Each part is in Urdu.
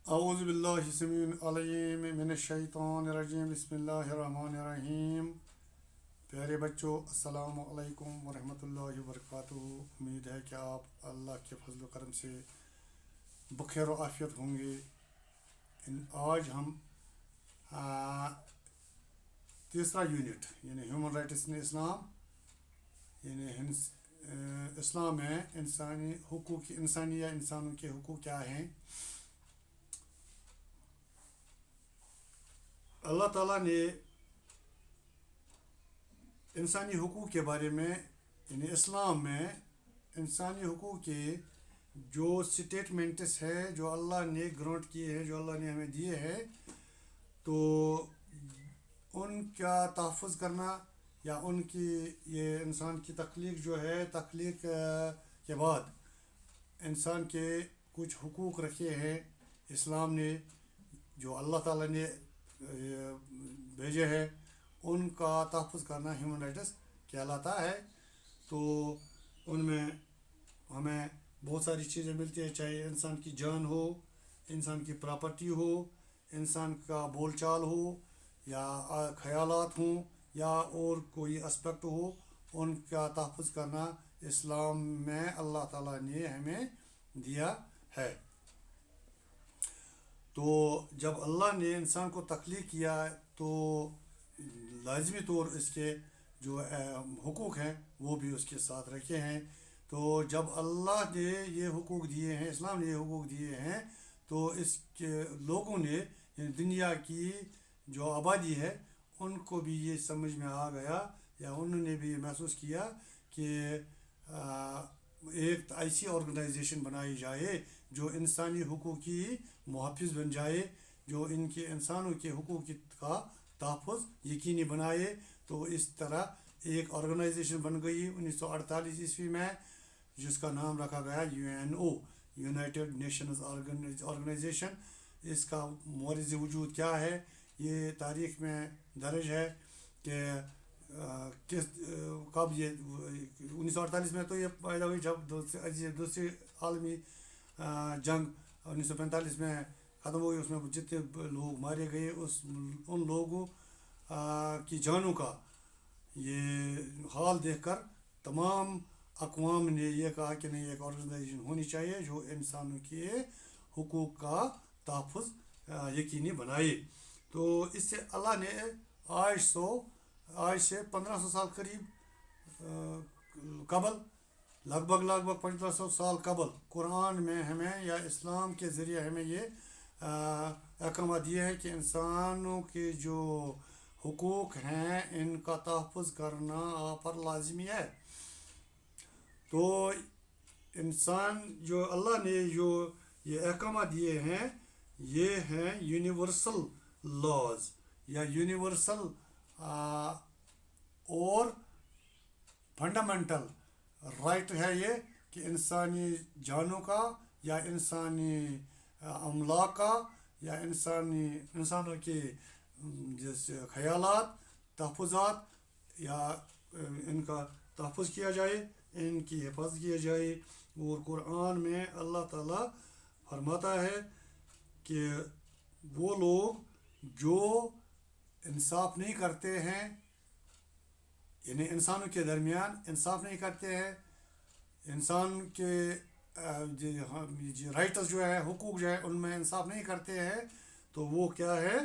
اعوذ باللہ السمیع العلیم من الشیطان الرجیم بسم اللہ الرحمن الرحیم. پیارے بچوں، السلام علیکم ورحمۃ اللہ وبرکاتہ. امید ہے کہ آپ اللہ کے فضل و کرم سے بخیر و عافیت ہوں گے. آج ہم تیسرا یونٹ یعنی ہیومن رائٹس ان اسلام یعنی اسلام میں انسانی حقوق انسانی یا انسانوں کے حقوق کیا ہیں. اللہ تعالیٰ نے انسانی حقوق کے بارے میں یعنی اسلام میں انسانی حقوق کے جو سٹیٹمنٹس ہے جو اللہ نے گرانٹ کیے ہیں، جو اللہ نے ہمیں دیے ہیں، تو ان کا تحفظ کرنا یا ان کی یہ انسان کی تخلیق جو ہے، تخلیق کے بعد انسان کے کچھ حقوق رکھے ہیں اسلام نے جو اللہ تعالیٰ نے بھیجے ہیں، ان کا تحفظ کرنا ہیومن رائٹس کہلاتا ہے. تو ان میں ہمیں بہت ساری چیزیں ملتی ہیں، چاہے انسان کی جان ہو، انسان کی پراپرٹی ہو، انسان کا بول چال ہو، یا خیالات ہوں، یا اور کوئی اسپیکٹ ہو. ان کا تحفظ کرنا اسلام میں اللہ تعالیٰ نے ہمیں دیا ہے. تو جب اللہ نے انسان کو تخلیق کیا تو لازمی طور اس کے جو حقوق ہیں وہ بھی اس کے ساتھ رکھے ہیں. تو جب اللہ نے یہ حقوق دیے ہیں، اسلام نے یہ حقوق دیے ہیں، تو اس کے لوگوں نے یعنی دنیا کی جو آبادی ہے ان کو بھی یہ سمجھ میں آ گیا یا انہوں نے بھی یہ محسوس کیا کہ ایک ایسی آرگنائزیشن بنائی جائے جو انسانی حقوق کی محافظ بن جائے، جو ان کے انسانوں کے حقوق کا تحفظ یقینی بنائے. تو اس طرح ایک آرگنائزیشن بن گئی 1948 عیسوی میں، جس کا نام رکھا گیا UNO، یونائٹڈ نیشنز آرگنائزیشن. اس کا مورد وجود کیا ہے یہ تاریخ میں درج ہے کہ کب یہ 1948 میں تو یہ پیدا ہوئی جب دوسری عالمی جنگ 1945 میں ختم ہوئی. اس میں جتنے لوگ مارے گئے ان لوگوں کی جانوں کا یہ حال دیکھ کر تمام اقوام نے یہ کہا کہ نہیں، ایک آرگنائزیشن ہونی چاہیے جو انسانوں کے حقوق کا تحفظ یقینی بنائے. تو اس سے اللہ نے آج سے 1500 سال قریب قبل لگ بھگ 1500 سال قبل قرآن میں ہمیں یا اسلام کے ذریعے ہمیں یہ احکامات دیے ہیں کہ انسانوں کے جو حقوق ہیں ان کا تحفظ کرنا آپ پر لازمی ہے. تو انسان جو اللہ نے جو یہ احکامات دیے ہیں یہ ہیں یونیورسل لاز یا یونیورسل اور فنڈامنٹل رائٹ ہے یہ کہ انسانی جانوں کا یا انسانی املاک کا یا انسانوں کے جیسے خیالات، تحفظات یا ان کا تحفظ کیا جائے، ان کی حفاظت کیا جائے. اور قرآن میں اللہ تعالیٰ فرماتا ہے کہ وہ لوگ جو انصاف نہیں کرتے ہیں یعنی انسانوں کے درمیان انصاف نہیں کرتے ہیں، انسان کے رائٹس جو ہے، حقوق جو ہے ان میں انصاف نہیں کرتے ہیں، تو وہ کیا ہے،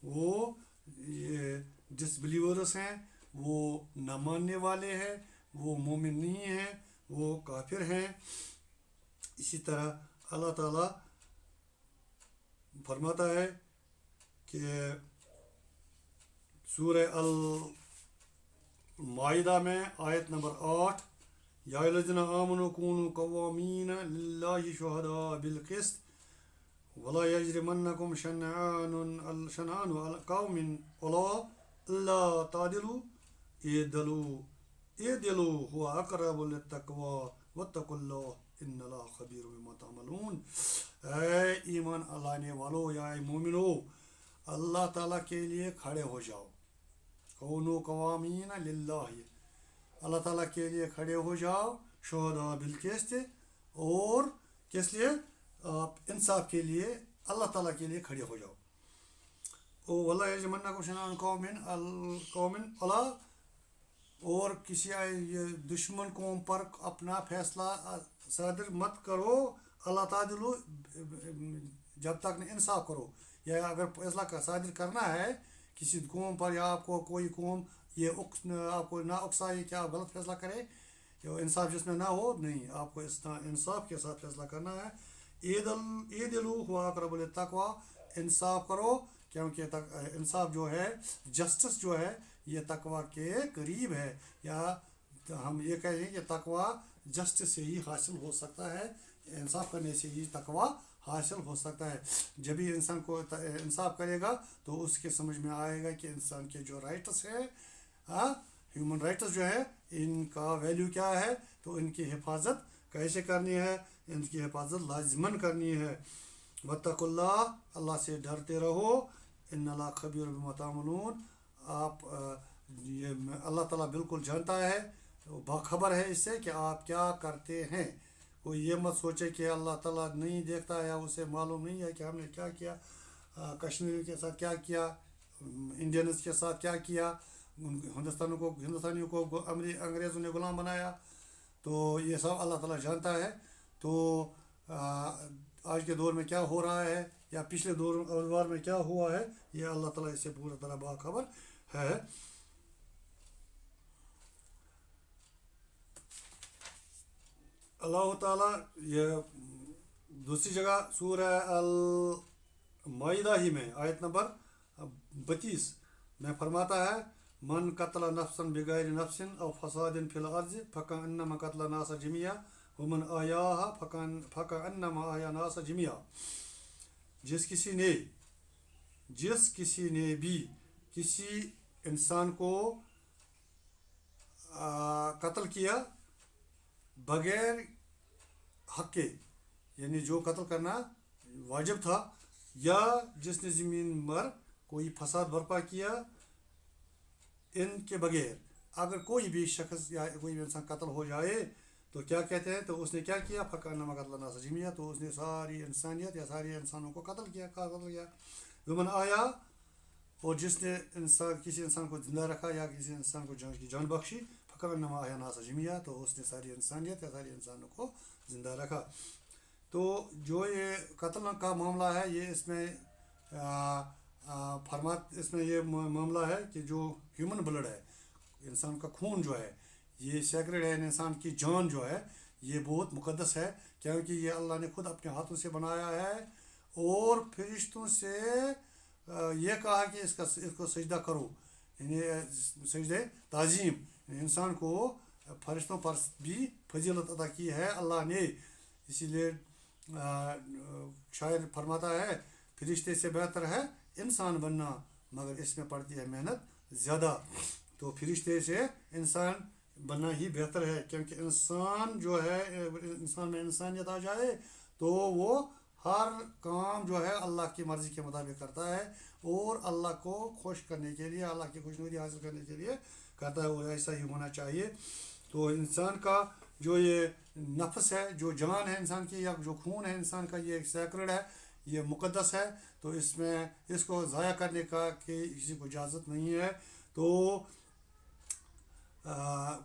وہ یہ ڈس بلیورس ہیں، وہ نہ ماننے والے ہیں، وہ مومن نہیں ہیں، وہ کافر ہیں. اسی طرح اللہ تعالیٰ فرماتا ہے کہ سورہ المائدہ میں آیت نمبر 8، یا الذین آمنوا کونوا قوامین للہ شہداء بالقسط ولا یجرمنکم شنآن قوم علی الا تعدلوا اعدلوا هو اقرب للتقوی واتقوا اللہ ان اللہ خبیر بما تعملون. اے ایمان لانے والو یا اے مومنو، اللہ تعالیٰ کے لیے کھڑے ہو جاؤ. کونوا قوامین للہ، اللہ تعالیٰ کے لیے کھڑے ہو جاؤ، شہداء بالقسط، اور کس لیے؟ آپ انصاف کے لیے اللہ تعالیٰ کے لیے کھڑے ہو جاؤ. او واللہ یجمنکم شنآن قوم اللہ, اور کسی دشمن قوم پر اپنا فیصلہ صادر مت کرو. اللہ تعالیٰ جب تک نہ انصاف کرو, یا اگر فیصلہ کا صادر کرنا ہے کسی قوم پر, یا آپ کو کوئی قوم یہ آپ کو نہ اکسائے کہ آپ غلط فیصلہ کریں, انصاف جس میں نہ ہو, نہیں, آپ کو اس طرح انصاف کے ساتھ فیصلہ کرنا ہے. عیدلو ہوا اقرب للتقویٰ, انصاف کرو کیونکہ انصاف جو ہے, جسٹس جو ہے, یہ تقویٰ کے قریب ہے. یا ہم یہ کہیں کہ تقویٰ جسٹس سے ہی حاصل ہو سکتا ہے, انصاف کرنے سے ہی تقویٰ حاصل ہو سکتا ہے. جب بھی انسان کو انصاف کرے گا تو اس کے سمجھ میں آئے گا کہ انسان کے جو رائٹس ہے, ہیومن رائٹس جو ہے, ان کا ویلیو کیا ہے, تو ان کی حفاظت کیسے کرنی ہے, ان کی حفاظت لازماً کرنی ہے. واتقوا اللہ, اللہ سے ڈرتے رہو. ان اللہ خبیر بما تعملون, آپ یہ اللہ تعالیٰ بالکل جانتا ہے, باخبر ہے اس سے کہ آپ کیا کرتے ہیں. کوئی یہ مت سوچے کہ اللہ تعالیٰ نہیں دیکھتا ہے, یا اسے معلوم نہیں ہے کہ ہم نے کیا کیا, کشمیریوں کے ساتھ کیا کیا, انڈینز کے ساتھ کیا کیا, ہندوستانیوں کو انگریزوں نے غلام بنایا. تو یہ سب اللہ تعالیٰ جانتا ہے. تو آج کے دور میں کیا ہو رہا ہے, یا پچھلے دور میں کیا ہوا ہے, یہ اللہ تعالیٰ اس سے پورا طرح باخبر ہے. اللہ تعالیٰ یہ دوسری جگہ سورہ المائدہ ہی میں آیت نمبر 32 میں فرماتا ہے, من قتل نفسا بغیر نفس او فساد فی الارض فکأنما قتل الناس جميعا ومن احیاها فکأنما احیا الناس جميعا. جس کسی نے بھی کسی انسان کو قتل کیا بغیر حق کے, یعنی جو قتل کرنا واجب تھا, یا جس نے زمین پر کوئی فساد برپا کیا ان کے بغیر, اگر کوئی بھی شخص یا کوئی بھی انسان قتل ہو جائے تو کیا کہتے ہیں, تو اس نے کیا کیا, فکأنما قتل الناس جميعا, تو اس نے ساری انسانیت یا ساری انسانوں کو قتل کیا. ومن احیا, اور جس نے کسی انسان کو زندہ رکھا یا کسی انسان کو جان بخشی, فکأنما احیا الناس جميعا, تو اس نے ساری انسانیت یا ساری انسانوں کو زندہ رکھا. تو جو یہ قتل کا معاملہ ہے, یہ اس میں اس میں یہ معاملہ ہے کہ جو ہیومن بلڈ ہے, انسان کا خون جو ہے, یہ سیکرڈ ہے. انسان کی جان جو ہے یہ بہت مقدس ہے, کیونکہ یہ اللہ نے خود اپنے ہاتھوں سے بنایا ہے, اور فرشتوں سے یہ کہا کہ اس کو سجدہ کرو, یعنی سجدہ تعظیم. انسان کو فرشتوں پر بھی فضیلت عطا کی ہے اللہ نے. اسی لیے شاعر فرماتا ہے, فرشتے سے بہتر ہے انسان بننا, مگر اس میں پڑتی ہے محنت زیادہ. تو فرشتے سے انسان بننا ہی بہتر ہے, کیونکہ انسان جو ہے, انسان میں انسانیت آ جائے تو وہ ہر کام جو ہے اللہ کی مرضی کے مطابق کرتا ہے, اور اللہ کو خوش کرنے کے لیے, اللہ کی خوشنودی حاصل کرنے کے لیے کرتا ہے, اور ایسا ہی ہونا چاہیے. تو انسان کا جو یہ نفس ہے, جو جان ہے انسان کی, یا جو خون ہے انسان کا, یہ سیکرڈ ہے, یہ مقدس ہے. تو اس کو ضائع کرنے کا کسی کو اجازت نہیں ہے. تو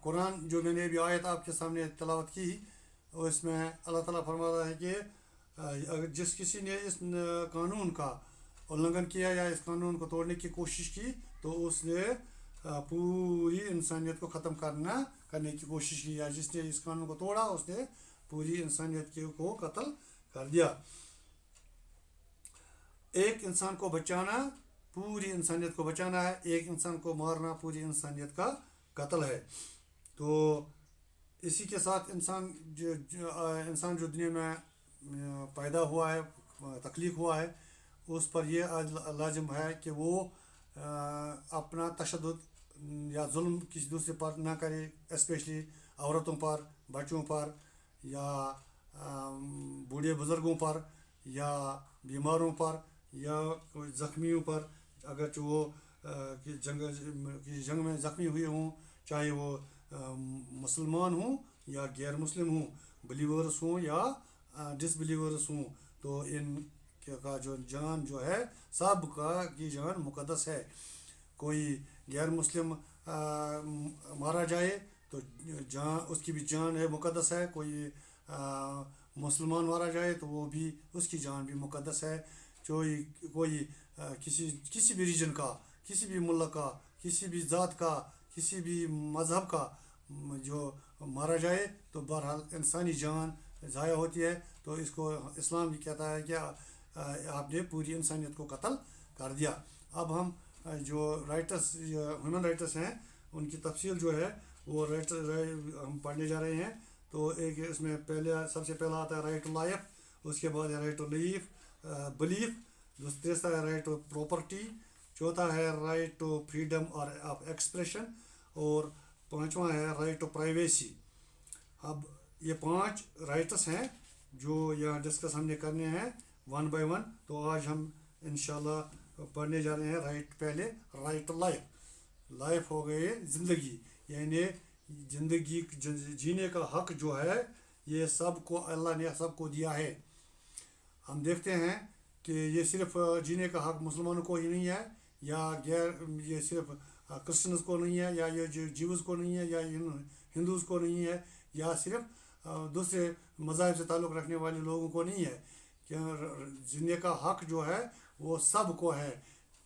قرآن جو میں نے ابھی آیت آپ کے سامنے تلاوت کی, اس میں اللہ تعالیٰ فرماتا ہے کہ جس کسی نے اس قانون کا النگھن کیا یا اس قانون کو توڑنے کی کوشش کی, تو اس نے پوری انسانیت کو ختم کرنے کی کوشش کی, یا جس نے اس قانون کو توڑا اس نے پوری انسانیت کو قتل کر دیا. ایک انسان کو بچانا پوری انسانیت کو بچانا ہے, ایک انسان کو مارنا پوری انسانیت کا قتل ہے. تو اسی کے ساتھ انسان جو دنیا میں پیدا ہوا ہے, تخلیق ہوا ہے, اس پر یہ لازم ہے کہ وہ اپنا تشدد یا ظلم کسی دوسرے پر نہ کرے, اسپیشلی عورتوں پر, بچوں پر, یا بوڑھے بزرگوں پر, یا بیماروں پر, یا زخمیوں پر, اگرچہ وہ کسی جنگ میں زخمی ہوئے ہوں, چاہے وہ مسلمان ہوں یا غیر مسلم ہوں, بلیورس ہوں یا ڈس بلیورس ہوں. تو ان کا جو جان جو ہے سب کا کی جان مقدس ہے. کوئی غیر مسلم مارا جائے تو جان اس کی بھی جان ہے مقدس ہے. کوئی مسلمان مارا جائے تو وہ بھی اس کی جان بھی مقدس ہے. کوئی کسی بھی ریجن کا, کسی بھی ملک کا, کسی بھی ذات کا, کسی بھی مذہب کا جو مارا جائے تو بہرحال انسانی جان ضائع ہوتی ہے. تو اس کو اسلام بھی کہتا ہے کہ آپ نے پوری انسانیت کو قتل کر دیا. اب ہم جو رائٹس ہیومن رائٹس ہیں ان کی تفصیل جو ہے وہ ہم پڑھنے جا رہے ہیں. تو ایک اس میں سب سے پہلا آتا ہے رائٹ ٹو لائف, اس کے بعد ہے رائٹ ٹو بلیف, تیسرا ہے رائٹ ٹو پراپرٹی, چوتھا ہے رائٹ ٹو فریڈم اور آف ایکسپریشن, اور پانچواں ہے رائٹ ٹو پرائیویسی. اب یہ 5 رائٹس ہیں جو یہاں ڈسکس ہم نے کرنے ہیں ون بائی ون. تو آج ہم انشاءاللہ پڑھنے جا رہے ہیں پہلے رائٹ ٹو لائف. لائف ہو گئی زندگی, یعنی زندگی جینے کا حق جو ہے یہ سب کو اللہ نے سب کو دیا ہے. ہم دیکھتے ہیں کہ یہ صرف جینے کا حق مسلمانوں کو ہی نہیں ہے, یا یہ صرف کرسچنز کو نہیں ہے, یا یہ جیوز کو نہیں ہے, یا ہندوز کو نہیں ہے, یا صرف دوسرے مذاہب سے تعلق رکھنے والے لوگوں کو نہیں ہے. کہ جینے کا حق جو ہے وہ سب کو ہے,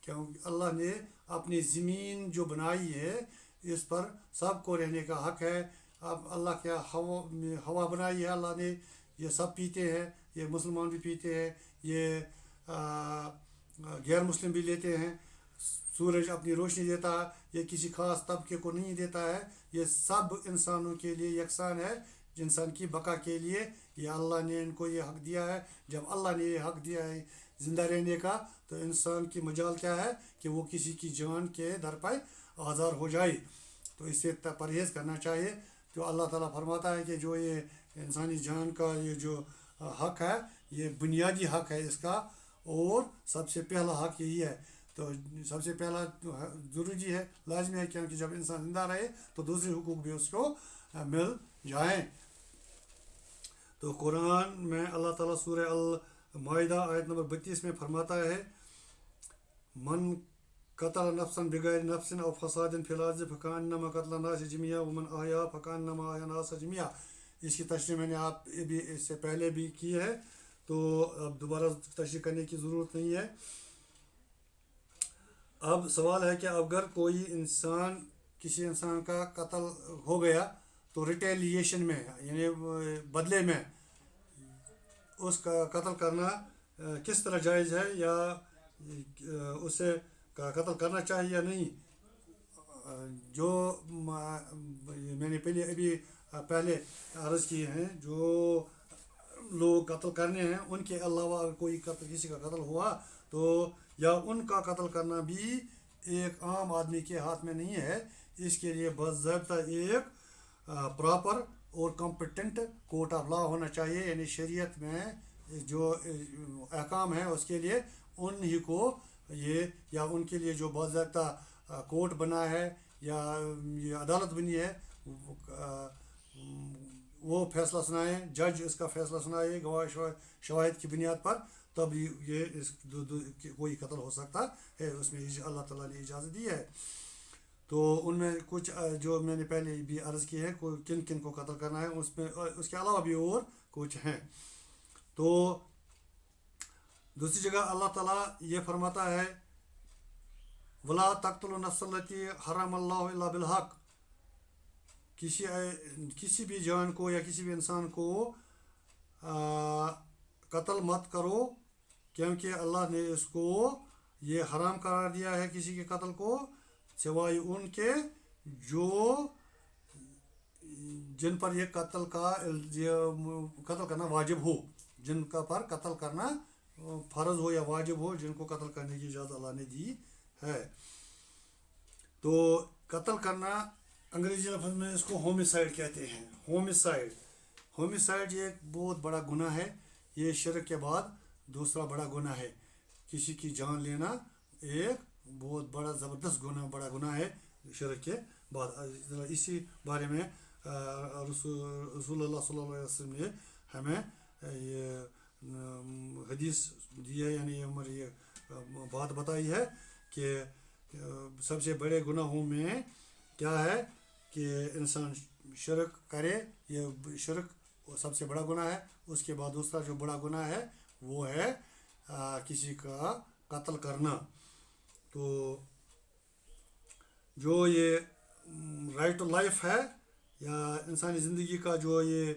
کیونکہ اللہ نے اپنی زمین جو بنائی ہے اس پر سب کو رہنے کا حق ہے. اب اللہ کیا ہوا بنائی ہے اللہ نے, یہ سب پیتے ہیں, یہ مسلمان بھی پیتے ہیں, یہ غیر مسلم بھی لیتے ہیں. سورج اپنی روشنی دیتا ہے, یہ کسی خاص طبقے کو نہیں دیتا ہے, یہ سب انسانوں کے لیے یکساں ہے. انسان کی بقا کے لیے یہ اللہ نے ان کو یہ حق دیا ہے. جب اللہ نے یہ حق دیا ہے زندہ رہنے کا, تو انسان کی مجال کیا ہے کہ وہ کسی کی جان کے در پہ آزار ہو جائے. تو اس سے پرہیز کرنا چاہیے. تو اللہ تعالیٰ فرماتا ہے کہ جو یہ انسانی جان کا یہ جو حق ہے یہ بنیادی حق ہے اس کا, اور سب سے پہلا حق یہی ہے. تو سب سے پہلا ضروری ہے, لازمی ہے, کیونکہ جب انسان زندہ رہے تو دوسرے حقوق بھی اس کو مل جائیں. تو قرآن میں اللہ تعالیٰ سورہ المائدہ آیت نمبر 32 میں فرماتا ہے, من قتل نفسا بغیر نفس او فساد فی الارض فکانما قتل الناس جميعا ومن احیا فکانما احیا الناس جميعا. اس کی تشریح میں نے آپ بھی اس سے پہلے بھی کی ہے, تو اب دوبارہ تشریح کرنے کی ضرورت نہیں ہے. اب سوال ہے کہ اگر کوئی کسی انسان کا قتل ہو گیا تو ریٹیلیشن میں, یعنی بدلے میں اس کا قتل کرنا کس طرح جائز ہے, یا اسے قتل کرنا چاہیے یا نہیں. جو میں نے پہلے عرض کی ہیں, جو لوگ قتل کرنے ہیں ان کے علاوہ اگر کوئی کسی کا قتل ہوا تو یا ان کا قتل کرنا بھی ایک عام آدمی کے ہاتھ میں نہیں ہے. اس کے لیے باضابطہ ایک پراپر اور کمپٹنٹ کورٹ آف لا ہونا چاہیے. یعنی شریعت میں جو احکام ہیں اس کے لیے ان ہی کو یہ, یا ان کے لیے جو باضابطہ کورٹ بنا ہے یا یہ عدالت بنی ہے وہ فیصلہ سنائیں, جج اس کا فیصلہ سنائے گواہ شواہد کی بنیاد پر, تب یہ کوئی قتل ہو سکتا ہے. اس میں اللہ تعالیٰ نے اجازت دی ہے. تو ان میں کچھ جو میں نے پہلے بھی عرض کی ہے کن کن کو قتل کرنا ہے, اس کے علاوہ بھی اور کچھ ہیں. تو دوسری جگہ اللہ تعالیٰ یہ فرماتا ہے وَلَا تَقْتُلُوا النَّفْسَ الَّتِي حَرَّمَ اللَّهُ إِلَّا بِالْحَقِّ. کسی بھی جان کو یا کسی بھی انسان کو قتل مت کرو, کیونکہ اللہ نے اس کو یہ حرام قرار دیا ہے کسی کے قتل کو, سوائے ان کے جو جن پر یہ قتل کرنا واجب ہو, جن کا پر قتل کرنا فرض ہو یا واجب ہو, جن کو قتل کرنے کی اجازت اللہ نے دی ہے. تو قتل کرنا انگریزی لفظ میں اس کو ہومیسائڈ کہتے ہیں. ہومیسائڈ یہ ایک بہت بڑا گناہ ہے. یہ شرک کے بعد دوسرا بڑا گناہ ہے. کسی کی جان لینا ایک بہت بڑا زبردست بڑا گناہ ہے شرک کے بعد. اسی بارے میں رسول اللہ صلی اللہ علیہ وسلم نے ہمیں یہ حدیث دی ہے, یعنی ہماری یہ بات بتائی ہے کہ سب سے بڑے گناہوں میں کیا ہے کہ انسان شرک کرے. یہ شرک سب سے بڑا گناہ ہے. اس کے بعد دوسرا جو بڑا گناہ ہے وہ ہے کسی کا قتل کرنا. تو جو یہ رائٹ ٹو لائف ہے یا انسانی زندگی کا جو یہ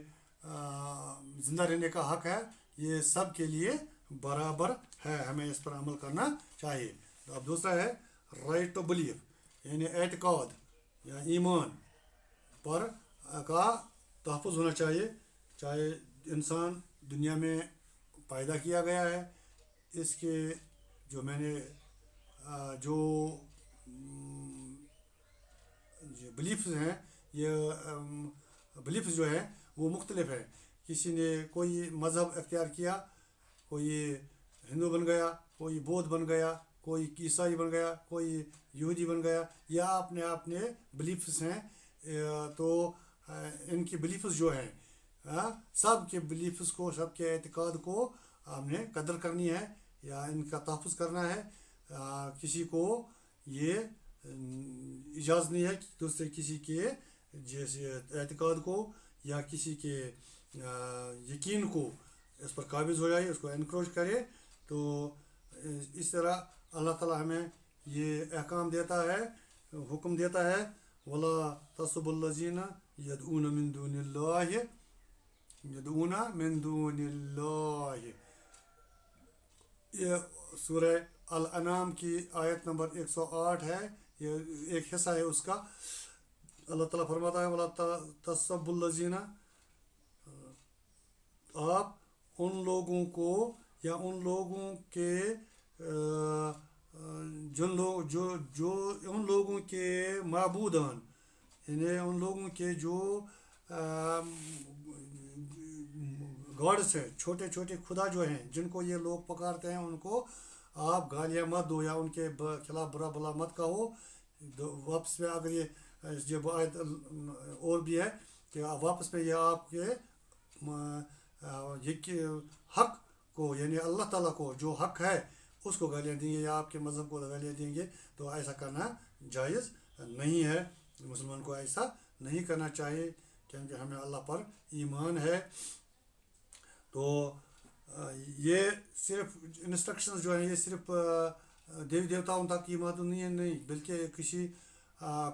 زندہ رہنے کا حق ہے, یہ سب کے لیے برابر ہے, ہمیں اس پر عمل کرنا چاہیے. تو اب دوسرا ہے رائٹ ٹو بلیو, یعنی اعتقاد یا ایمان پر کا تحفظ ہونا چاہیے. چاہے انسان دنیا میں پیدا کیا گیا ہے, اس کے جو میں نے جو بلیفز ہیں, یہ بلیفز جو ہیں وہ مختلف ہیں. کسی نے کوئی مذہب اختیار کیا, کوئی ہندو بن گیا, کوئی بودھ بن گیا, کوئی عیسائی بن گیا, کوئی یہودی بن گیا, یا اپنے بلیفز ہیں. تو ان کی بلیفز جو ہیں سب کے بلیفز کو, سب کے اعتقاد کو ہم نے قدر کرنی ہے یا ان کا تحفظ کرنا ہے. کسی کو یہ اجازت نہیں ہے کہ دوسرے کسی کے جیسے اعتقاد کو یا کسی کے یقین کو اس پر قابض ہو جائے, اس کو انکروچ کرے. تو اس طرح اللہ تعالیٰ ہمیں یہ احکام دیتا ہے, حکم دیتا ہے, وَلَا تَسُبُّوا الَّذِينَ يَدْعُونَ مِن دُونِ اللَّهِ. یہ سورہ الانعام کی آیت نمبر 108 ہے, یہ ایک حصہ ہے اس کا. اللہ تعالیٰ فرماتا ہے وَلَا تَسُبُّوا الَّذِينَ, آپ ان لوگوں کو یا ان لوگوں کے جن لوگ جو ان لوگوں کے معبودان, یعنی ان لوگوں کے جو گاڈس ہیں, چھوٹے چھوٹے خدا جو ہیں جن کو یہ لوگ پکارتے ہیں, ان کو آپ گالیاں مت دو یا ان کے خلاف برا بلا مت کہو. واپس میں اگر یہ آیت اور بھی ہے کہ واپس میں یہ آپ کے حق کو, یعنی اللہ تعالیٰ کو جو حق ہے اس کو گالیاں دیں گے یا آپ کے مذہب کو گالیاں دیں گے. تو ایسا کرنا جائز نہیں ہے. مسلمان کو ایسا نہیں کرنا چاہیے کیونکہ ہمیں اللہ پر ایمان ہے. تو یہ صرف انسٹرکشنز جو ہیں یہ صرف دیوی دیوتاؤں تک کی محدود نہیں, بلکہ کسی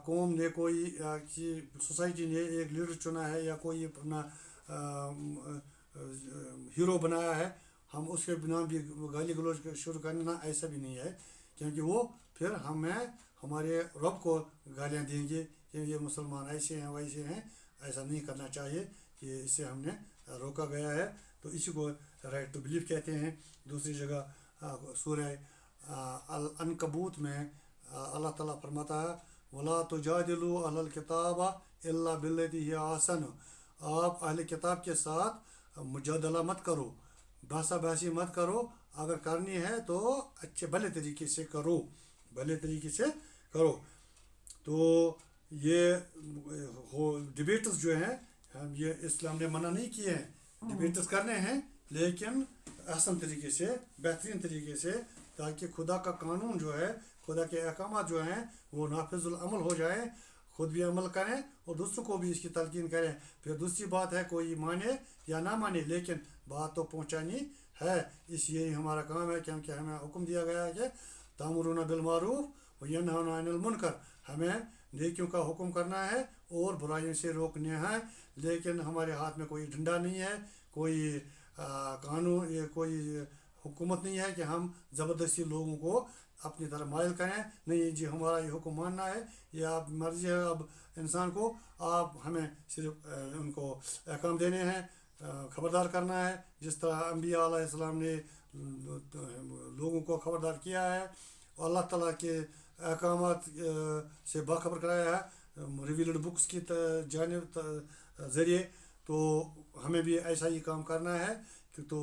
قوم نے کوئی کسی سوسائٹی نے ایک لیڈر چنا ہے یا کوئی اپنا ہیرو بنایا ہے, ہم اس کے بنا بھی گالی گلوچ شروع کرنا ایسا بھی نہیں ہے, کیونکہ وہ پھر ہمیں ہمارے رب کو گالیاں دیں گے کہ یہ مسلمان ایسے ہیں ویسے ہیں. ایسا نہیں کرنا چاہیے, کہ اسے ہم نے روکا گیا ہے. تو اسی کو رائٹ ٹو بلیو کہتے ہیں. دوسری جگہ سورہ العنکبوت میں اللہ تعالیٰ فرماتا ہے وَلَا تُجَادِلُوا أَهْلَ الْكِتَابَ إِلَّا بِالَّتِي هِيَ أَحْسَنُ, آپ اہل کتاب کے ساتھ مجادلہ مت کرو, بحثہ بحثی مت کرو. اگر کرنی ہے تو اچھے بھلے طریقے سے کرو, بھلے طریقے سے کرو. تو یہ ڈبیٹس جو ہیں یہ اسلام نے منع نہیں کیے ہیں, ڈبیٹس کرنے ہیں لیکن احسن طریقے سے, بہترین طریقے سے, تاکہ خدا کا قانون جو ہے, خدا کے احکامات جو ہیں وہ نافذ العمل ہو جائیں, خود بھی عمل کریں اور دوسروں کو بھی اس کی تلقین کریں. پھر دوسری بات ہے کوئی مانے یا نہ مانے, لیکن بات تو پہنچانی ہے. اس یہی ہمارا کام ہے, کیونکہ ہمیں حکم دیا گیا ہے کہ تأمرون بالمعروف وینہون عن المنکر, ہمیں نیکیوں کا حکم کرنا ہے اور برائیوں سے روکنے ہیں. لیکن ہمارے ہاتھ میں کوئی ڈنڈا نہیں ہے, کوئی قانون, کوئی حکومت نہیں ہے کہ ہم زبردستی لوگوں کو اپنی طرف مائل کریں. نہیں جی, ہمارا یہ حکم ماننا ہے, یہ آپ مرضی ہے اب انسان کو, آپ ہمیں صرف ان کو احکام دینے ہیں, خبردار کرنا ہے. جس طرح انبیاء علیہ السلام نے لوگوں کو خبردار کیا ہے, اللہ تعالیٰ کے احکامات سے باخبر کرایا ہے ریویلڈ بکس کی جانب ذریعے. تو ہمیں بھی ایسا ہی کام کرنا ہے کہ تو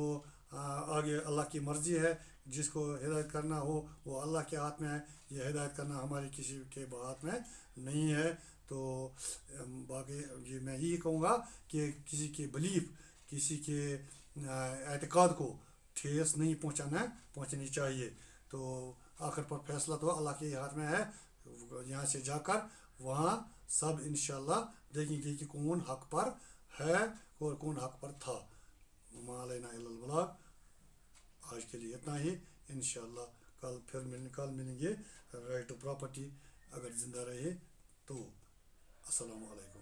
آگے اللہ کی مرضی ہے, جس کو ہدایت کرنا ہو وہ اللہ کے ہاتھ میں ہے, یہ ہدایت کرنا ہمارے کسی کے ہاتھ میں نہیں ہے. تو باقی یہ میں یہی کہوں گا کہ کسی کے بلیف, کسی کے اعتقاد کو ٹھیس نہیں پہنچانی چاہیے. تو آخر پر فیصلہ تو اللہ کے ہاتھ میں ہے. یہاں سے جا کر وہاں سب انشاءاللہ دیکھیں گے کہ کون حق پر ہے اور کون حق پر تھا. وما علینا الا البلاغ. آج کے لیے اتنا ہی. انشاءاللہ کل ملیں گے. رائٹ ٹو پراپرٹی اگر زندہ رہے تو. السلام علیکم.